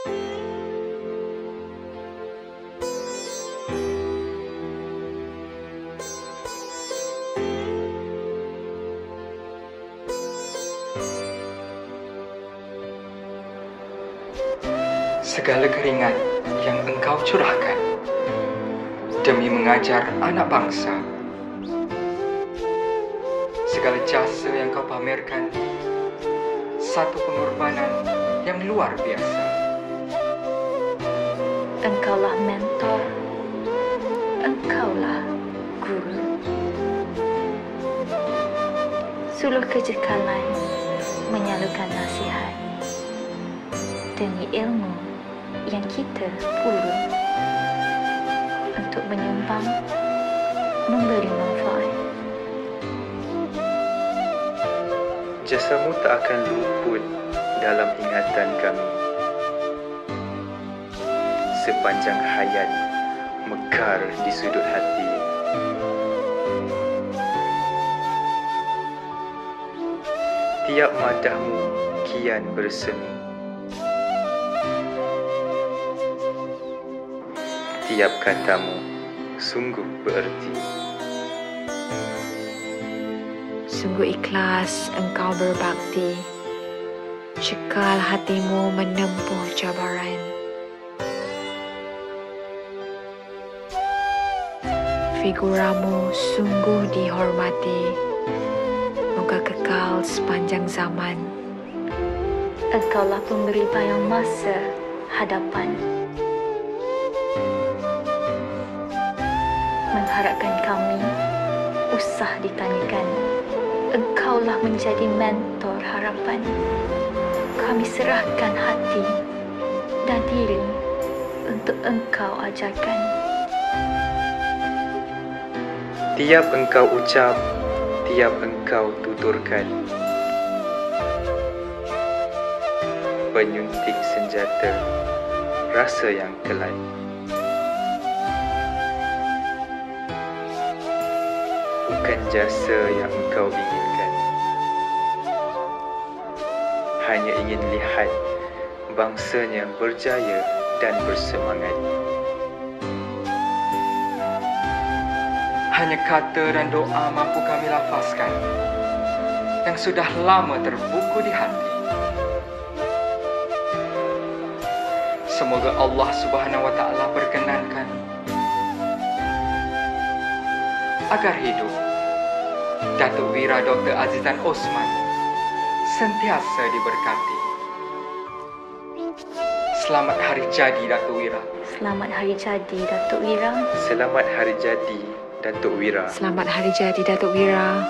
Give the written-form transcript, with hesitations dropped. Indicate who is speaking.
Speaker 1: Segala keringat yang engkau curahkan demi mengajar anak bangsa, segala jasa yang kau pamerkan, satu pengorbanan yang luar biasa.
Speaker 2: Engkaulah mentor, engkaulah guru. Suluh kejekalan menyalurkan nasihat demi ilmu yang kita perlu untuk menyumbang, memberi manfaat.
Speaker 3: Jasamu tak akan luput dalam ingatan kami. Sepanjang hayat mekar di sudut hati. Tiap madahmu kian bersemi. Tiap katamu sungguh bererti.
Speaker 4: Sungguh ikhlas engkau berbakti, cekal hatimu menempuh cabaran. Figuramu sungguh dihormati, moga kekal sepanjang zaman.
Speaker 2: Engkaulah pemberi bayang masa hadapan. Mengharapkan kami, usah ditanyakan. Engkaulah menjadi mentor harapan. Kami serahkan hati dan diri untuk engkau ajarkan.
Speaker 3: Tiap engkau ucap, tiap engkau tuturkan. Penyuntik senjata, rasa yang kelat. Bukan jasa yang engkau inginkan, hanya ingin lihat bangsanya berjaya dan bersemangat.
Speaker 1: Hanya kata dan doa mampu kami lafazkan yang sudah lama terbuku di hati. Semoga Allah Subhanahu wa Ta'ala berkenankan agar hidup Datuk Wira Dr. Azizan Osman sentiasa diberkati. Selamat Hari Jadi Datuk Wira.
Speaker 2: Selamat Hari Jadi Datuk Wira.
Speaker 3: Selamat Hari Jadi Datuk Wira.
Speaker 4: Selamat Hari Jadi Datuk Wira.